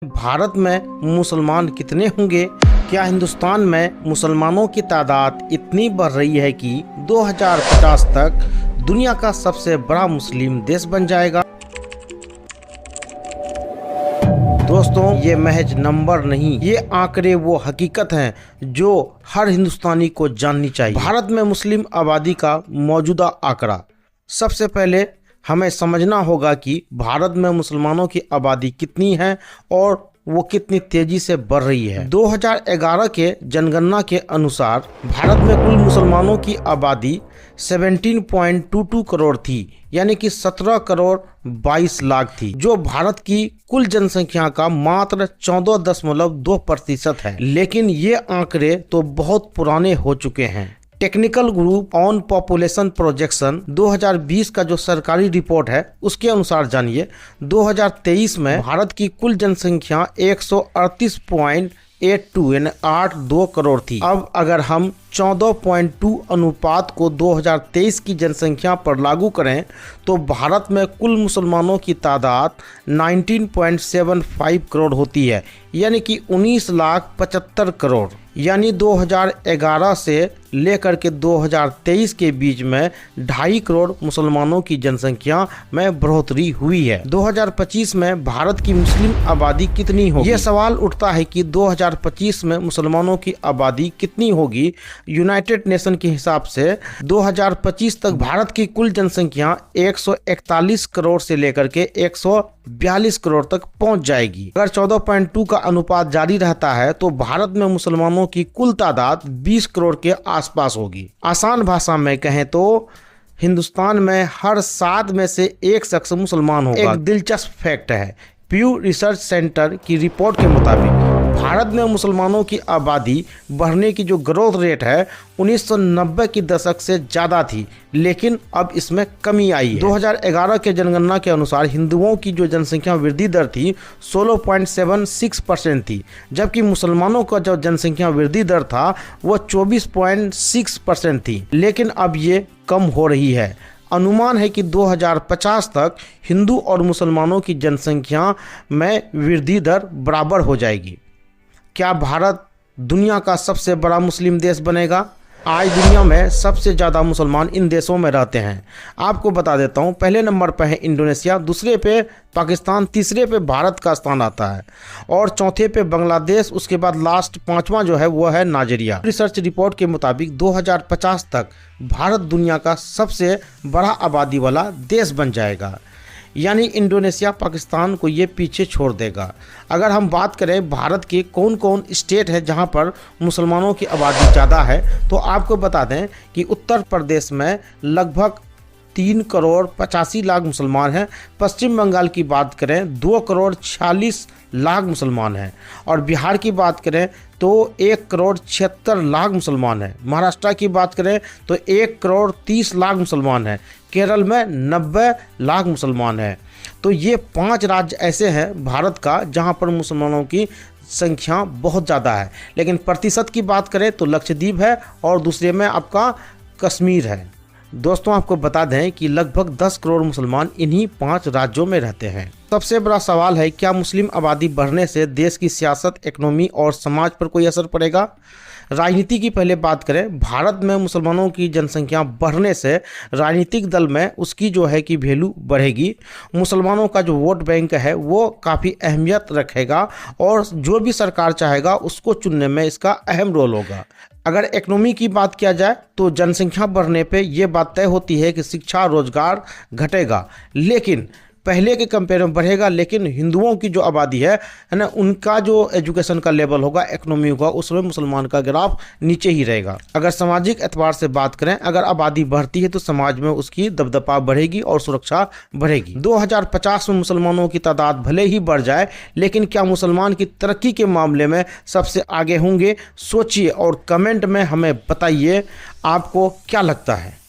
भारत में मुसलमान कितने होंगे? क्या हिंदुस्तान में मुसलमानों की तादाद इतनी बढ़ रही है कि 2050 तक दुनिया का सबसे बड़ा मुस्लिम देश बन जाएगा? दोस्तों, ये महज नंबर नहीं, ये आंकड़े वो हकीकत हैं जो हर हिंदुस्तानी को जाननी चाहिए। भारत में मुस्लिम आबादी का मौजूदा आंकड़ा। सबसे पहले हमें समझना होगा कि भारत में मुसलमानों की आबादी कितनी है और वो कितनी तेजी से बढ़ रही है। 2011 के जनगणना के अनुसार भारत में कुल मुसलमानों की आबादी 17.22 करोड़ थी, यानी कि 17 करोड़ 22 लाख थी, जो भारत की कुल जनसंख्या का मात्र 14.2% है। लेकिन ये आंकड़े तो बहुत पुराने हो चुके हैं। Technical group on population projection 2020 का जो सरकारी रिपोर्ट है उसके अनुसार जानिए 2023 में भारत की कुल जनसंख्या 138.82 यानी 82 करोड़ थी। अब अगर हम 14.2 अनुपात को 2023 की जनसंख्या पर लागू करें तो भारत में कुल मुसलमानों की तादाद 19.75 करोड़ होती है, यानी कि 19,75,000 करोड़। यानी 2011 से लेकर के 2023 के बीच में 2.5 करोड़ मुसलमानों की जनसंख्या में बढ़ोतरी हुई है। 2025 में भारत की मुस्लिम आबादी कितनी होगी? ये सवाल उठता है कि 2025 में मुसलमानों की आबादी कितनी होगी। यूनाइटेड नेशन के हिसाब से 2025 तक भारत की कुल जनसंख्या 141 करोड़ से लेकर के 142 करोड़ तक पहुंच जाएगी। अगर 14.2 का अनुपात जारी रहता है तो भारत में मुसलमानों की कुल तादाद 20 करोड़ के आसपास होगी। आसान भाषा में कहें तो हिंदुस्तान में हर 7 में से 1 शख्स मुसलमान होगा। एक दिलचस्प फैक्ट है, प्यू रिसर्च सेंटर की रिपोर्ट के मुताबिक भारत में मुसलमानों की आबादी बढ़ने की जो ग्रोथ रेट है 1990 की दशक से ज़्यादा थी, लेकिन अब इसमें कमी आई है। 2011 के जनगणना के अनुसार हिंदुओं की जो जनसंख्या वृद्धि दर थी 16.76% थी, जबकि मुसलमानों का जो जनसंख्या वृद्धि दर था वो 24.6% थी, लेकिन अब ये कम हो रही है। अनुमान है कि 2050 तक हिंदू और मुसलमानों की जनसंख्या में वृद्धि दर बराबर हो जाएगी। क्या भारत दुनिया का सबसे बड़ा मुस्लिम देश बनेगा? आज दुनिया में सबसे ज़्यादा मुसलमान इन देशों में रहते हैं। आपको बता देता हूँ, पहले नंबर पर है इंडोनेशिया, दूसरे पे पाकिस्तान, तीसरे पे भारत का स्थान आता है और चौथे पे बांग्लादेश, उसके बाद लास्ट 5वां जो है वो है नाइजीरिया। रिसर्च रिपोर्ट के मुताबिक 2050 तक भारत दुनिया का सबसे बड़ा आबादी वाला देश बन जाएगा, यानी इंडोनेशिया पाकिस्तान को ये पीछे छोड़ देगा। अगर हम बात करें भारत के कौन कौन स्टेट है जहां पर मुसलमानों की आबादी ज़्यादा है, तो आपको बता दें कि उत्तर प्रदेश में लगभग 3 करोड़ 85 लाख मुसलमान हैं। पश्चिम बंगाल की बात करें 2 करोड़ 46 लाख मुसलमान हैं और बिहार की बात करें तो 1 करोड़ 76 लाख मुसलमान हैं। महाराष्ट्र की बात करें तो 1 करोड़ 30 लाख मुसलमान हैं। केरल में 90 लाख मुसलमान हैं। तो ये 5 राज्य ऐसे हैं भारत का जहां पर मुसलमानों की संख्या बहुत ज़्यादा है। लेकिन प्रतिशत की बात करें तो लक्षद्वीप है और दूसरे में आपका कश्मीर है। दोस्तों, आपको बता दें कि लगभग 10 करोड़ मुसलमान इन्हीं 5 राज्यों में रहते हैं। सबसे बड़ा सवाल है, क्या मुस्लिम आबादी बढ़ने से देश की सियासत, इकोनॉमी और समाज पर कोई असर पड़ेगा? राजनीति की पहले बात करें, भारत में मुसलमानों की जनसंख्या बढ़ने से राजनीतिक दल में उसकी जो है कि वैल्यू बढ़ेगी। मुसलमानों का जो वोट बैंक है वो काफ़ी अहमियत रखेगा और जो भी सरकार चाहेगा उसको चुनने में इसका अहम रोल होगा। अगर इकोनॉमी की बात किया जाए तो जनसंख्या बढ़ने पे ये बात तय होती है कि शिक्षा, रोजगार घटेगा, लेकिन पहले के कंपेयर में बढ़ेगा। लेकिन हिंदुओं की जो आबादी है ना, उनका जो एजुकेशन का लेवल होगा, इकोनॉमी होगा, उसमें मुसलमान का ग्राफ नीचे ही रहेगा। अगर सामाजिक एतबार से बात करें, अगर आबादी बढ़ती है तो समाज में उसकी दबदबा बढ़ेगी और सुरक्षा बढ़ेगी। 2050 में मुसलमानों की तादाद भले ही बढ़ जाए, लेकिन क्या मुसलमान की तरक्की के मामले में सबसे आगे होंगे? सोचिए और कमेंट में हमें बताइए आपको क्या लगता है।